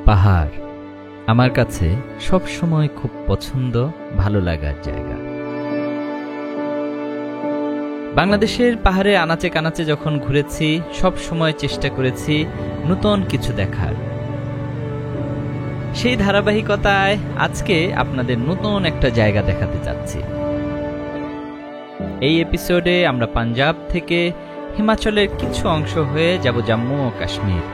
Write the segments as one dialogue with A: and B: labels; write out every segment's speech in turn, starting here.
A: পাহাড় আমার কাছে সব সময় খুব পছন্দ, ভালো লাগার জায়গা। বাংলাদেশের পাহাড়ে আনাচে কানাচে যখন ঘুরেছি, সব সময় চেষ্টা করেছি নতুন কিছু দেখার। সেই ধারাবাহিকতায় আজকে আপনাদের নতুন একটা জায়গা দেখাতে চাচ্ছি। এই এপিসোডে আমরা পাঞ্জাব থেকে হিমাচলের কিছু অংশ হয়ে যাব জম্মু ও কাশ্মীর।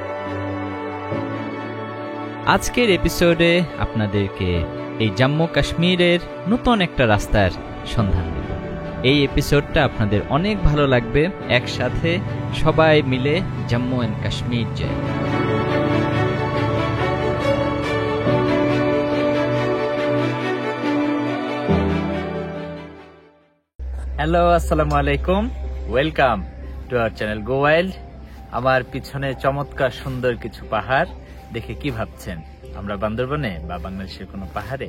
A: আজকের এপিসোডে আপনাদেরকে এই জম্মু কাশ্মীরের নতুন একটা রাস্তার সন্ধান দেব। এই এপিসোডটা আপনাদের অনেক ভালো লাগবে। একসাথে সবাই মিলে জম্মু এন্ড কাশ্মীর যাই। হ্যালো, আসসালামু আলাইকুম, welcome to our channel go wild. আমার পিছনে চমৎকার সুন্দর কিছু পাহাড় দেখে কি ভাবছেন? আমরা বান্দরবনে বা বাংলাদেশের কোনো পাহাড়ে?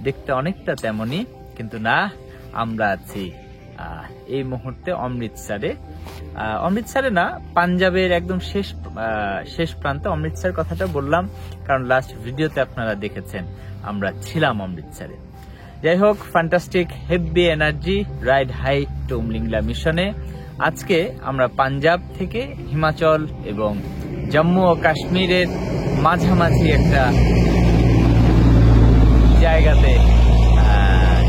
A: দেখতে অনেকটা তেমনই, কিন্তু না, আমরা আছি এই মুহূর্তে অমৃতসরে না, পাঞ্জাবের একদম শেষ প্রান্তে। অমৃতসর কথাটা বললাম কারণ লাস্ট ভিডিওতে আপনারা দেখেছেন আমরা ছিলাম অমৃতসরে। যাই হোক, fantastic heavy energy ride high to Umlingla মিশনে আজকে আমরা পাঞ্জাব থেকে হিমাচল এবং জম্মু ও কাশ্মীরের মাঝামাঝি একটা জায়গাতে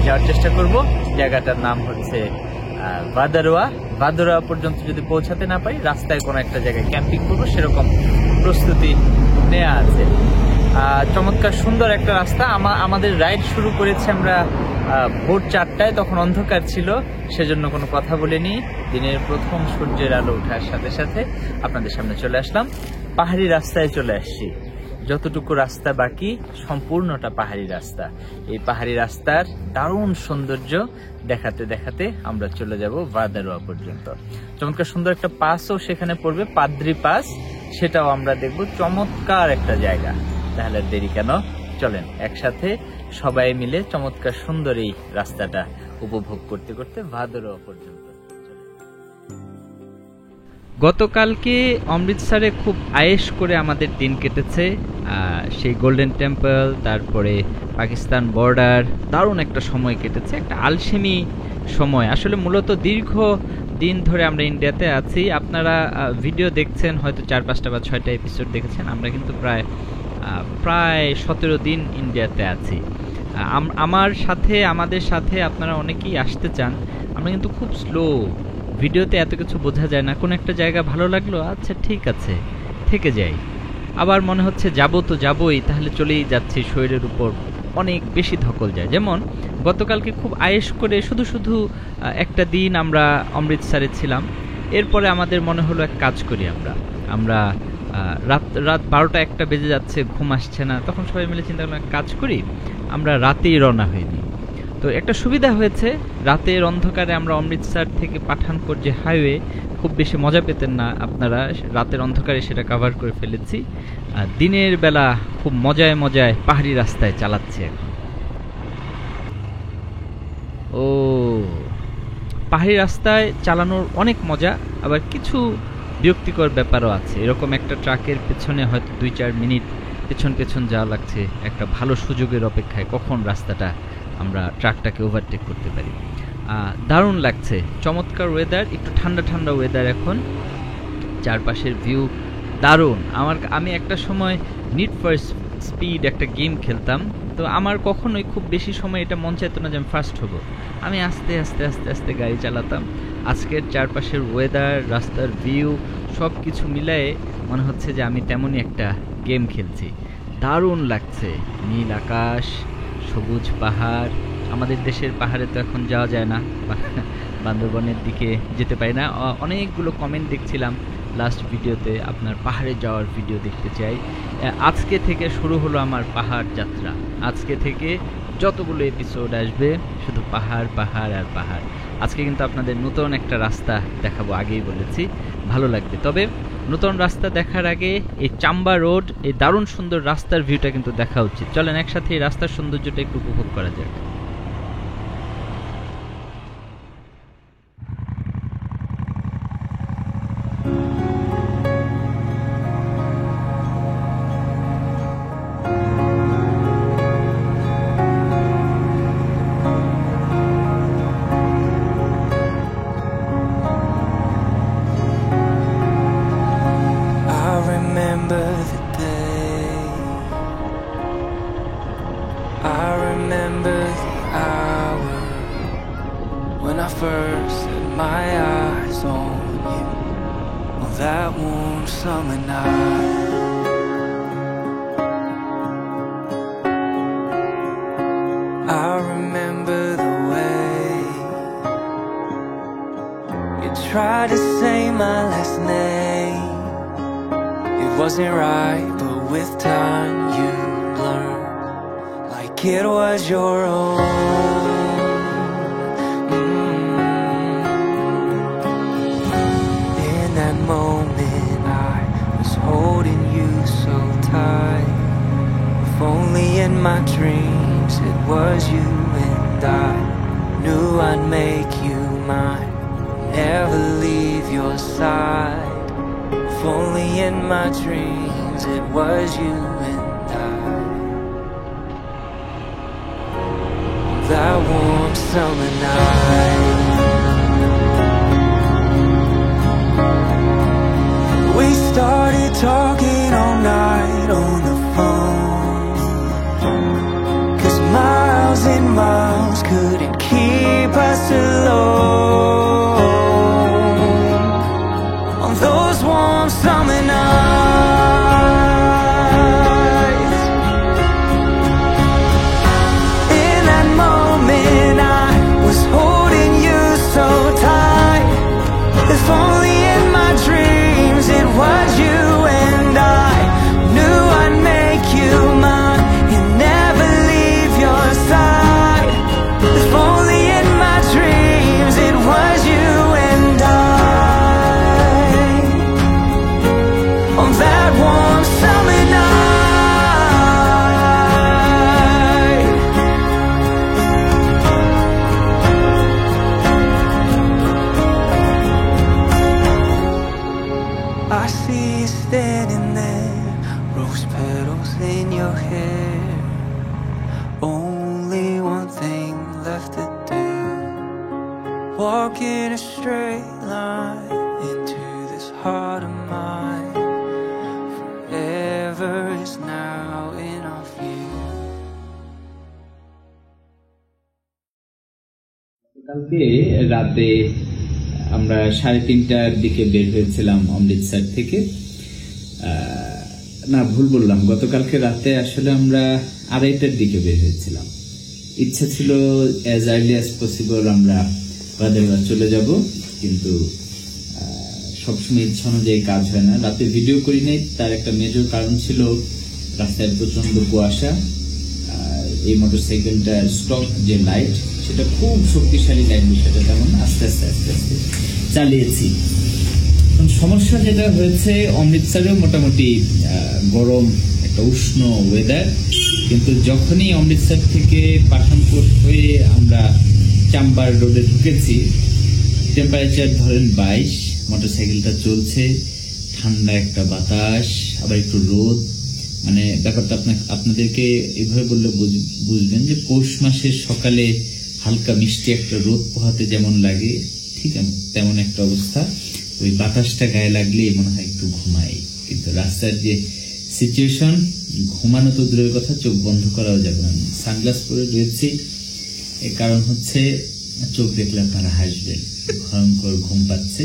A: যাওয়ার চেষ্টা করব। জায়গাটার নাম হচ্ছে ভাদরোয়া পর্যন্ত যদি পৌঁছাতে না পারি, রাস্তায় কোনো একটা জায়গায় ক্যাম্পিং করবো, সেরকম প্রস্তুতি নেওয়া আছে। চমৎকার সুন্দর একটা রাস্তা। আমাদের রাইড শুরু করেছি আমরা ভোর 4টায়, তখন অন্ধকার ছিল, সেজন্য কোনো কথা বলিনি। দিনের প্রথম সূর্যের আলো ওঠার সাথে সাথে আপনাদের সামনে চলে আসলাম। পাহাড়ি রাস্তায় চলে আসছি। যতটুকু রাস্তা বাকি সম্পূর্ণটা পাহাড়ি রাস্তা। এই পাহাড়ি রাস্তার দারুণ সৌন্দর্য দেখাতে দেখাতে আমরা চলে যাব ভাদরোয়া পর্যন্ত। চমৎকার সুন্দর একটা পাসও সেখানে পড়বে, পাদ্রি পাস, সেটাও আমরা দেখব। চমৎকার একটা জায়গা। তাহলে দেরি কেন, চলেন একসাথে সবাই মিলে চমৎকার সুন্দর এই রাস্তাটা উপভোগ করতে করতে ভাদরোয়া পর্যন্ত। গতকালকে অমৃতসরে খুব আয়েশ করে আমাদের দিন কেটেছে। সেই গোল্ডেন টেম্পল, তারপরে পাকিস্তান বর্ডার, দারুণ একটা সময় কেটেছে, একটা আলসেমি সময়। আসলে মূলত দীর্ঘ দিন ধরে আমরা ইন্ডিয়াতে আছি। আপনারা ভিডিও দেখছেন, হয়তো 4-5টা বা 6টা এপিসোড দেখেছেন। আমরা কিন্তু প্রায় 17 দিন ইন্ডিয়াতে আছি। আমাদের সাথে আপনারা অনেকেই আসতে চান। আমরা কিন্তু খুব স্লো, ভিডিওতে এত কিছু বোঝা যায় না। কোন একটা জায়গা ভালো লাগলো, আচ্ছা ঠিক আছে থেকে যাই, আবার মনে হচ্ছে যাবো তো যাবোই, তাহলে চলেই যাচ্ছি। শরীরের উপর অনেক বেশি ধকল যায়। যেমন গতকালকে খুব আয়েশ করে শুধু একটা দিন আমরা অমৃতসরে ছিলাম। এরপরে আমাদের মনে হলো এক কাজ করি, আমরা রাত 12টা-1টা বেজে যাচ্ছে, ঘুম আসছে না। তখন সবাই মিলে চিন্তা করলাম কাজ করি, আমরা রাতেই রওনা হয়ে নিই। তো একটা সুবিধা হয়েছে, রাতের অন্ধকারে আমরা অমৃতসর থেকে পাঠানকোট যে হাইওয়ে, খুব বেশি মজা পেতেন না আপনারা, রাতের অন্ধকারে সেটা কভার করে ফেলেছি। দিনের বেলা খুব মজায় পাহাড়ি রাস্তায় চালাচ্ছি এখন। ও, পাহাড়ি রাস্তায় চালানোর অনেক মজা, আবার কিছু বিরক্তিকর ব্যাপারও আছে। এরকম একটা ট্রাকের পেছনে হয়তো 2-4 মিনিট পেছন যাওয়া লাগছে, একটা ভালো সুযোগের অপেক্ষায়, কখন রাস্তাটা আমরা ট্রাকটাকে ওভারটেক করতে পারি। দারুণ লাগছে, চমৎকার ওয়েদার, একটু ঠান্ডা ওয়েদার এখন। চারপাশের ভিউ দারুণ। আমি একটা সময় নিড ফর স্পিড একটা গেম খেলতাম, তো আমার কখনোই খুব বেশি সময় এটা মন চাইতো না যে আমি ফার্স্ট হব। আমি আস্তে আস্তে গাড়ি চালাতাম। আজকের চারপাশের ওয়েদার, রাস্তার ভিউ সব কিছু মিলায়ে মনে হচ্ছে যে আমি তেমনই একটা গেম খেলছি। দারুণ লাগছে, নীল আকাশ, সবুজ পাহাড়। আমাদের দেশের পাহাড়ে তো এখন যাওয়া যায় না, বান্দরবনের দিকে যেতে পারি না। অনেকগুলো কমেন্ট দেখছিলাম লাস্ট ভিডিওতে, আপনার পাহাড়ে যাওয়ার ভিডিও দেখতে চাই। আজকে থেকে শুরু হলো আমার পাহাড় যাত্রা। আজকে থেকে যতগুলো এপিসোড আসবে শুধু পাহাড় আর পাহাড়। আজকে কিন্তু আপনাদের নতুন একটা রাস্তা দেখাবো, আগেই বলেছি, ভালো লাগবে। তবে নতুন রাস্তা দেখার আগে এই চাম্বা রোড, এই দারুণ সুন্দর রাস্তার ভিউটা কিন্তু দেখা উচিত। চলেন একসাথে এই রাস্তার সৌন্দর্যটা একটু উপভোগ করা যাক।
B: summer night. I remember the way you tried to say my last name. It wasn't right, but with time you learned, like it was your own. In that moment I was holding you so tight. If only in my dreams it was you and I knew I'd make you mine, never leave your side. If only in my dreams it was you and I. That warm summer night, we started talking all night on the phone, 'cause miles and miles couldn't keep us alone. On those warm summer nights, in that moment I was holding you so tight. If only in my dreams it was you and I knew I'd make you mine and never leave your side. If only in my dreams it was you and I. On that warm summer night, I see you standing there, rose petals in your hair. Only one thing left to do, walk in a straight line into this heart of mine. Forever is now in our view.
C: কালকে রাতে আমরা 3:30টার দিকে বের হয়েছিলাম অমৃতসর থেকে। না, ভুল বললাম, গতকালকে রাতে আসলে আমরা 2:30টার দিকে বের হয়েছিলাম। ইচ্ছা ছিল অ্যাজ আর্লি অ্যাজ পসিবল আমরা বাদারওয়া চলে যাব, কিন্তু সবসময় ইচ্ছা অনুযায়ী কাজ হয় না। রাতে ভিডিও করি নাই, তার একটা মেজর কারণ ছিল রাস্তায় প্রচন্ড কুয়াশা। এই মোটরসাইকেলটার স্টক যে লাইট, সেটা খুব শক্তিশালী লাইট, বিষয়টা তেমন আস্তে আস্তে আস্তে আস্তে চালিয়েছি। সমস্যা যেটা হয়েছে, অমৃতসরেও মোটামুটি গরম একটা উষ্ণ ওয়েদার, কিন্তু যখনই অমৃতসর থেকে পাঠানকোট হয়ে আমরা চাম্বার রোডে ঢুকেছি, টেম্পারেচার ধরেন 22, মোটরসাইকেলটা চলছে, ঠান্ডা একটা বাতাস, আবার একটু রোদ। মানে ব্যাপারটা আপনাদেরকে এভাবে বললে বুঝবেন যে পৌষ মাসের সকালে হালকা মিষ্টি একটা রোদ পোহাতে যেমন লাগে, ঠিক তেমন একটা অবস্থা। ওই বাতাসটা গায়ে লাগলে মনে হয় একটু ঘুমাই, কিন্তু রাস্তার যে সিচুয়েশন, ঘুমানো তো দূরের কথা, চোখ বন্ধ করাও যাবে না। সানগ্লাস পরে রয়েছি, এর কারণ হচ্ছে চোখ দেখলে আপনারা হাসবেন, ভয়ঙ্কর ঘুম পাচ্ছে।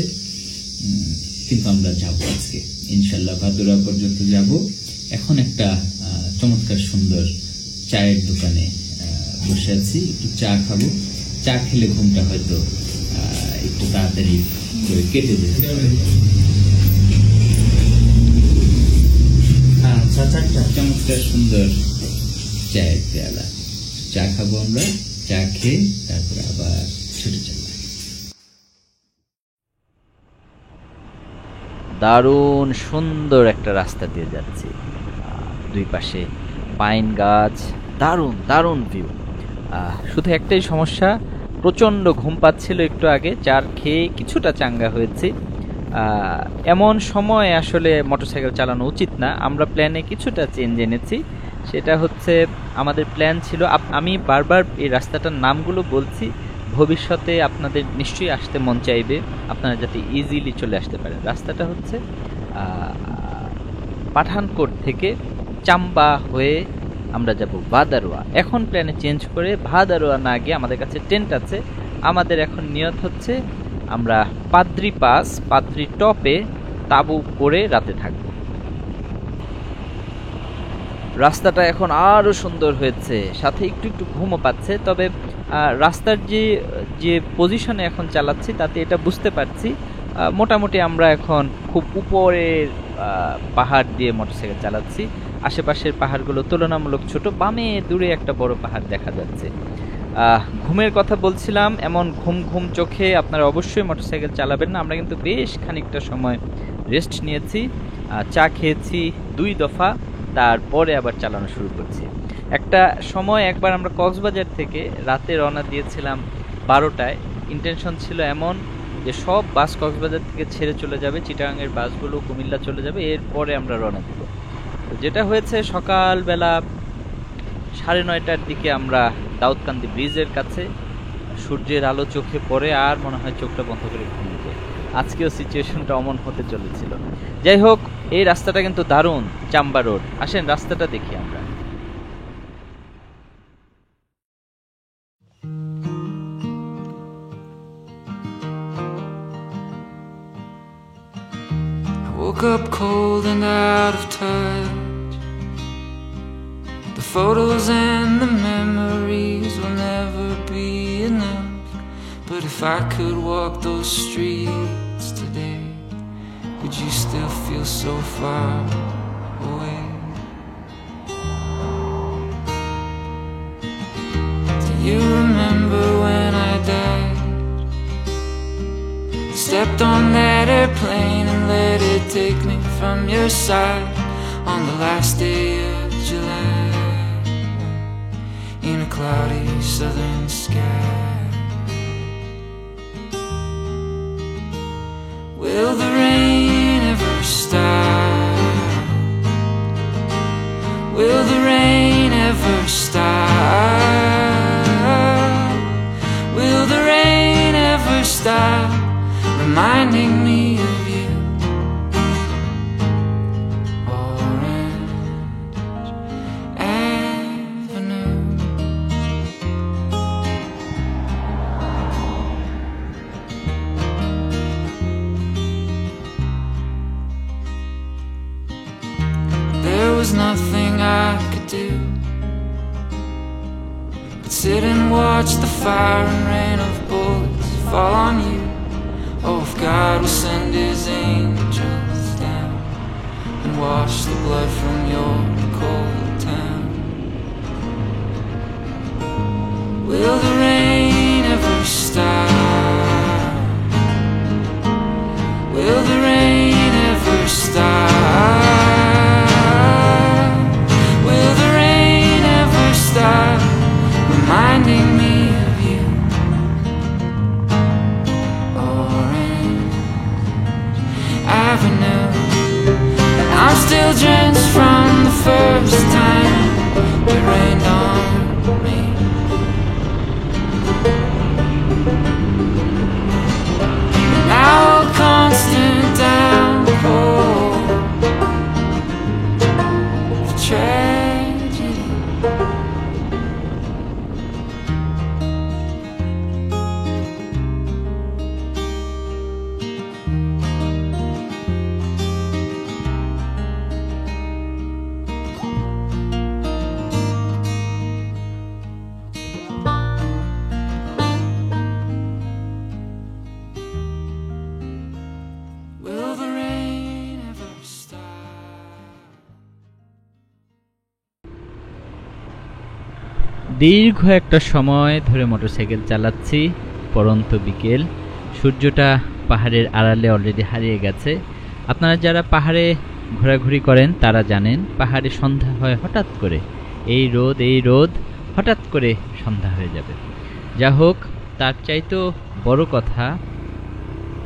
C: কিন্তু আমরা যাবো আজকে ইনশাল্লাহ, বাদুরা পর্যন্ত যাব। এখন একটা চমৎকার সুন্দর চায়ের দোকানে বসে আছি, একটু চা খাবো। চা খেলে ঘুমটা হয়তো একটু তাড়াতাড়ি করে কেটে যাবে। চমৎকার সুন্দর চায়ের পেয়ালা, চা খাবো আমরা। চা খেয়ে তারপরে আবার ছুটে চলবো।
A: দারুণ সুন্দর একটা রাস্তা দিয়ে যাচ্ছি, দুই পাশে পাইন গাছ, দারুণ দারুণ ভিউ। শুধু একটাই সমস্যা, প্রচণ্ড ঘুম পাচ্ছিল একটু আগে, চার খেয়ে কিছুটা চাঙ্গা হয়েছি। এমন সময় আসলে মোটরসাইকেল চালানো উচিত না। আমরা প্ল্যানে কিছুটা চেঞ্জ এনেছি, সেটা হচ্ছে আমাদের প্ল্যান ছিল, আমি বারবার এই রাস্তাটার নামগুলো বলছি, ভবিষ্যতে আপনাদের নিশ্চয়ই আসতে মন চাইবে, আপনারা যাতে ইজিলি চলে আসতে পারেন। রাস্তাটা হচ্ছে পাঠানকোট থেকে চাম্বা হয়ে আমরা যাব বাদারওয়া। এখন প্ল্যানে চেঞ্জ করে বাদারওয়া না গিয়ে, আমাদের কাছে টেন্ট আছে, আমাদের এখন নিয়ত হচ্ছে আমরা পাদ্রি পাস, পাদ্রি টপে তাঁবু করে রাতে থাকবো। রাস্তাটা এখন আরো সুন্দর হয়েছে, সাথে একটু একটু ঘুমও পাচ্ছে। তবে রাস্তার যে পজিশনে এখন চালাচ্ছি তাতে এটা বুঝতে পারছি মোটামুটি আমরা এখন খুব উপরের পাহাড় দিয়ে মোটরসাইকেল চালাচ্ছি। আশেপাশের পাহাড়গুলো তুলনামূলক ছোট, বামে দূরে একটা বড় পাহাড় দেখা যাচ্ছে। ঘুমের কথা বলছিলাম, এমন ঘুম ঘুম চোখে আপনারা অবশ্যই মোটরসাইকেল চালাবেন না। আমরা কিন্তু বেশ খানিকটা সময় রেস্ট নিয়েছি, চা খেয়েছি 2 দফা, তারপরে আবার চালানো শুরু করছি। একটা সময় একবার আমরা কক্সবাজার থেকে রাতে রওনা দিয়েছিলাম 12টায়। ইন্টেনশন ছিল এমন যে সব বাস কক্সবাজার থেকে ছেড়ে চলে যাবে, চিটাগাংয়ের বাসগুলো কুমিল্লা চলে যাবে, এরপরে আমরা রওনা দিব। তো যেটা হয়েছে, সকালবেলা 9:30টার দিকে আমরা দাউদকান্দি ব্রিজের কাছে, সূর্যের আলো চোখে পড়ে আর মনে হয় চোখটা বন্ধ করে ঘুমিয়ে যায়। আজকেও সিচুয়েশনটা অমন হতে চলেছিল। যাই হোক, এই রাস্তাটা কিন্তু দারুণ, চাম্বা রোড। আসেন রাস্তাটা দেখি আমরা।
D: Woke up cold and out of touch. The photos and the memories will never be enough. But if I could walk those streets today, would you still feel so far away? Do you remember when I died? Stepped on that airplane and let it take me from your side on the last day of July, in a cloudy southern sky. Will the rain ever stop? Will the rain ever stop? Will the rain ever stop reminding me of you? Orange Avenue. There was nothing I could do but sit and watch the fire and rain of bullets fall on you. Oh, if God will send his angels down and wash the blood from your cold town. Will the rain ever stop? Will the rain ever stop? Will the rain ever stop reminding me of you? Avenue. And I'm still drenched from the first time it rained on me. And now a constant downpour of tragedy. Will the rain ever stop?
A: দীর্ঘ একটা সময় ধরে motorcycle চালাচ্ছি, পরন্ত বিকেল, সূর্যটা পাহাড়ের আড়ালে অলরেডি হারিয়ে গেছে। আপনারা যারা পাহাড়ে ঘোরাঘুরি করেন তারা জানেন, পাহাড়ে সন্ধ্যা হয় হঠাৎ করে, এই রোদ হঠাৎ করে সন্ধ্যা হয়ে যাবে। যা হোক, তার চাইতেও বড় কথা,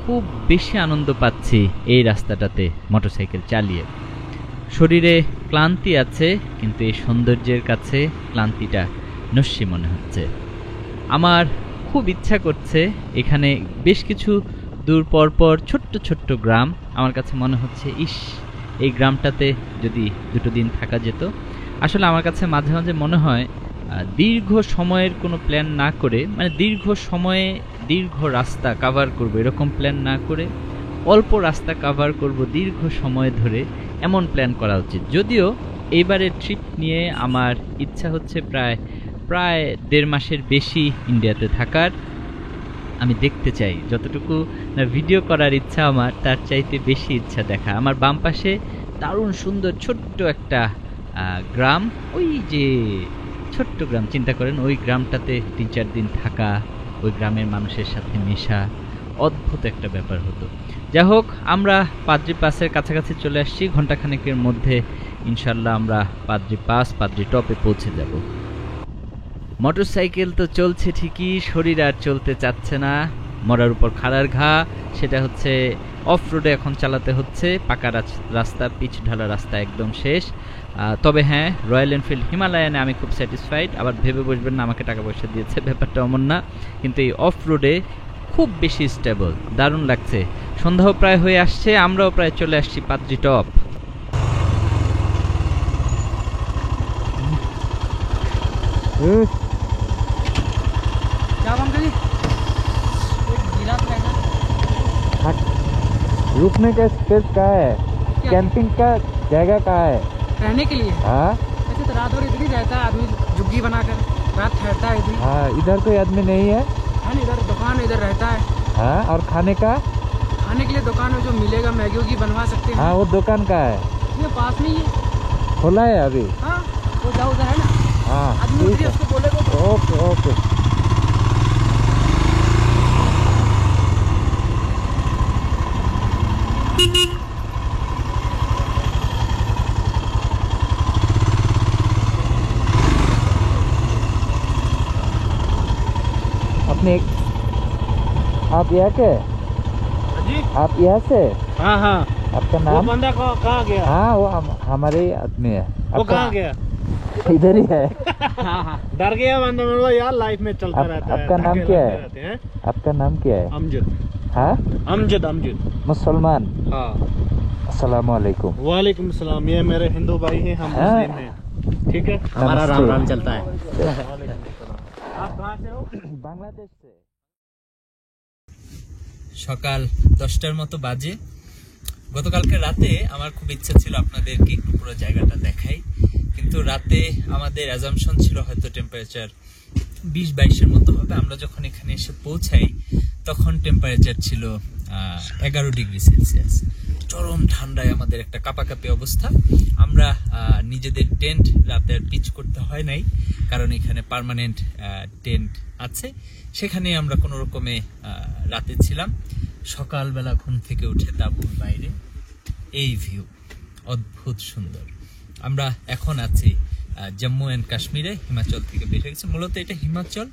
A: খুব বেশি আনন্দ পাচ্ছি এই রাস্তাটাতে মোটরসাইকেল চালিয়ে। শরীরে ক্লান্তি আছে, কিন্তু এই সৌন্দর্যের কাছে ক্লান্তিটা নস্যি মনে হচ্ছে। আমার খুব ইচ্ছা করছে, এখানে বেশ কিছু দূর পর পর ছোট্ট ছোট্ট গ্রাম, আমার কাছে মনে হচ্ছে ইস, এই গ্রামটাতে যদি 2 দিন থাকা যেত। আসলে আমার কাছে মাঝে মাঝে মনে হয় দীর্ঘ সময়ের কোনো প্ল্যান না করে, মানে দীর্ঘ সময়ে দীর্ঘ রাস্তা কাভার করবো এরকম প্ল্যান না করে অল্প রাস্তা কভার করব দীর্ঘ সময় ধরে, এমন প্ল্যান করা উচিত। যদিও এইবারের ট্রিপ নিয়ে আমার ইচ্ছা হচ্ছে প্রায় 1.5 মাসের বেশি ইন্ডিয়াতে থাকার। আমি দেখতে চাই, যতটুকু না ভিডিও করার ইচ্ছা আমার, তার চাইতে বেশি ইচ্ছা দেখা। আমার বাম পাশে দারুণ সুন্দর ছোট্ট একটা গ্রাম, ওই যে ছোট্ট গ্রাম, চিন্তা করেন ওই গ্রামটাতে 3-4 দিন থাকা, ওই গ্রামের মানুষের সাথে মেশা, অদ্ভুত একটা ব্যাপার হতো। যাই হোক, আমরা পাদ্রি পাসের কাছাকাছি চলে আসছি, ঘন্টাখানেকের মধ্যে ইনশাল্লাহ আমরা পাদ্রি টপে পৌঁছে যাব। মোটরসাইকেল তো চলছে ঠিকই, শরীর আর চলতে চাচ্ছে না, মরার উপর খাড়ার ঘা। সেটা হচ্ছে অফ রোডে এখন চালাতে হচ্ছে, পাকা রাস্তা, পিচ ঢালা রাস্তা একদম শেষ। তবে হ্যাঁ, রয়্যাল এনফিল্ড হিমালয়ানে আমি খুব স্যাটিসফাইড। আবার ভেবে বসবেন না আমাকে টাকা পয়সা দিয়েছে, ব্যাপারটা অমন না, কিন্তু এই অফ রোডে খুব বেশি স্টেবল, দারুণ লাগছে। সন্ধ্যাও প্রায় হয়ে আসছে, আমরাও প্রায় চলে আসছি পাদ্রি টপ।
E: रुकने का स्पेस कहाँ है? कैंपिंग का जगह कहाँ है?
F: रहने के लिए?
E: हाँ
F: ऐसे तो रात भर इधर ही रहता है आदमी, झुग्गी बनाकर रात ठहरता है इधर।
E: हाँ, इधर कोई आदमी नहीं है?
F: है ना, इधर दुकान इधर रहता है।
E: हाँ, और खाने का?
F: खाने के लिए दुकान में जो मिलेगा मैगी की बनवा सकते हैं।
E: हाँ, वो दुकान कहाँ है?
F: ये पास में ही है।
E: खुला है अभी?
F: हाँ, वो जाओ उधर है ना।
E: हाँ
F: आदमी
E: ठीक
F: उतरिए,
E: है,
F: उसको बोलेगा तो।
E: Okay okay. अपने आप यहाँ के?
F: जी
E: आप यहाँ से?
F: हाँ हाँ।
E: आपका
F: वो
E: नाम?
F: बंदा कहाँ गया?
E: हाँ, वो हमारे ही आदमी है।
F: वो
E: आपका-
F: कहाँ गया?
E: इधर ही है।
F: हाँ हाँ। डर गया बंदा, मेरे को यार लाइफ में चलता रहता है।
E: आपका नाम
F: धक्के
E: क्या
F: लगते
E: है?
F: रहते हैं।
E: आपका नाम क्या है?
F: अमजद।
E: हाँ,
F: अमजद
E: मुसलमान।
F: हाँ।
E: अस्सलाम वालेकुम।
F: वालेकुम सलाम। ये मेरे हिंदू भाई हैं, हम
E: हाँ।
F: मुस्लिम हैं। ठीक है,
E: हमारा राम राम
F: चलता है।
E: आप कहाँ से हो? बांग्लादेश से।
A: সকাল 10টার মতো বাজে। গতকালকে রাতে আমার খুব ইচ্ছা ছিল আপনাদেরকে একটু পুরো জায়গাটা দেখাই, কিন্তু রাতে আমাদের অ্যাজাম্পশন ছিল হয়তো টেম্পারেচার 20-22-এর মতো হবে। আমরা যখন এখানে এসে পৌঁছাই তখন টেম্পারেচার ছিল 11 ডিগ্রি সেলসিয়াস। চরম ঠান্ডায় আমাদের একটা কাঁপাকাঁপি অবস্থা। আমরা নিজেদের টেন্ট রাতে আর পিচ করতে হয় নাই, কারণ এখানে পার্মানেন্ট টেন্ট আছে, সেখানে আমরা কোনো রকমে রাতে ছিলাম। সকালবেলা ঘুম থেকে উঠে তাঁবুর বাইরে এই ভিউ অদ্ভুত সুন্দর। আমরা এখন আছি জম্মু অ্যান্ড কাশ্মীরে, হিমাচল থেকে বের হয়ে গেছে। মূলত এটা হিমাচল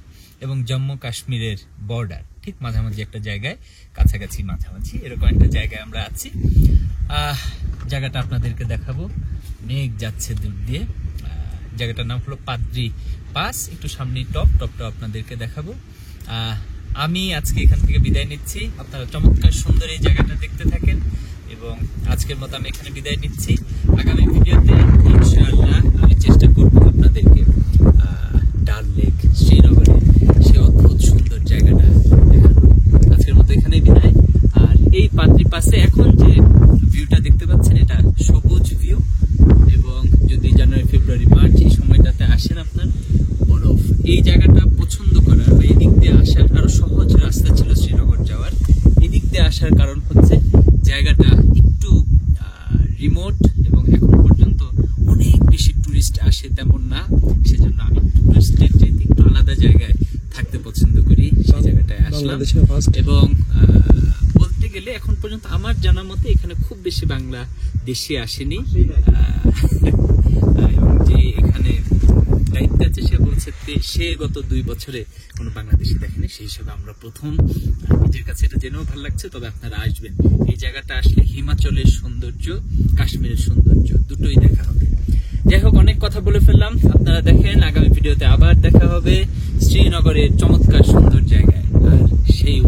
A: এবং জম্মু কাশ্মীরের বর্ডার, ঠিক মাঝামাঝি একটা জায়গায়, কাছাকাছি মাঝামাঝি এরকম একটা জায়গায় আমরা আছি। জায়গাটা আপনাদেরকে দেখাবো, মেঘ যাচ্ছে দূর দিয়ে। জায়গাটার নাম হলো পাদ্রি পাস, একটু সামনে টপটা আপনাদেরকে দেখাবো। আমি আজকে এখান থেকে বিদায় নিচ্ছি, আপনারা চমৎকার সুন্দর এই জায়গাটা দেখতে থাকেন, এবং আজকের মতো আমি এখানে বিদায় নিচ্ছি। আগামী ভিডিওতে ইনশাআল্লাহ আমি চেষ্টা করব আপনাদেরকে ডাল লেক, শ্রীনগরের সেই অদ্ভুত সুন্দর জায়গাটা দেখানো। আজকের মতো এখানেই বিদায়। আর এই পাদ্রি পাসে এখন যে ভিউটা দেখতে পাচ্ছেন, এটা সবুজ ভিউ, এবং যদি জানুয়ারি, ফেব্রুয়ারি, মার্চ এই সময়টাতে আসেন আপনার, বরফ। এই জায়গাটা পছন্দ করার বা এদিক দিয়ে আসার আরো সহজ রাস্তা ছিল শ্রীনগর যাওয়ার। এদিক দিয়ে আসার কারণ হচ্ছে জায়গাটা একটু রিমোট, এবং এখন পর্যন্ত অনেক বেশি টুরিস্ট আসে তেমন না, সেজন্য আমি টুরিস্টের চাইতে একটু আলাদা জায়গায় থাকতে পছন্দ করি, সেই জায়গাটায় আসলাম। এবং বলতে গেলে এখন পর্যন্ত আমার জানা মতে এখানে খুব বেশি বাংলাদেশি আসেনি, এবং যে এখানে দায়িত্ব আছে সে বলছে সে গত 2 বছরে কোনো বাংলাদেশি দেখেনি, সেই হিসাবে আমরা প্রথম। নিজের কাছে এটা জেনেও ভালো লাগছে। তবে আপনারা আসবেন, এই জায়গাটা আসলে হিমাচলের সৌন্দর্য, কাশ্মীরের সৌন্দর্য দুটোই দেখা হবে। যাই হোক, অনেক কথা বলে ফেললাম, আপনারা দেখেন। আগামী ভিডিওতে আবার দেখা হবে শ্রীনগরের চমৎকার সুন্দর জায়গায়, আর সেই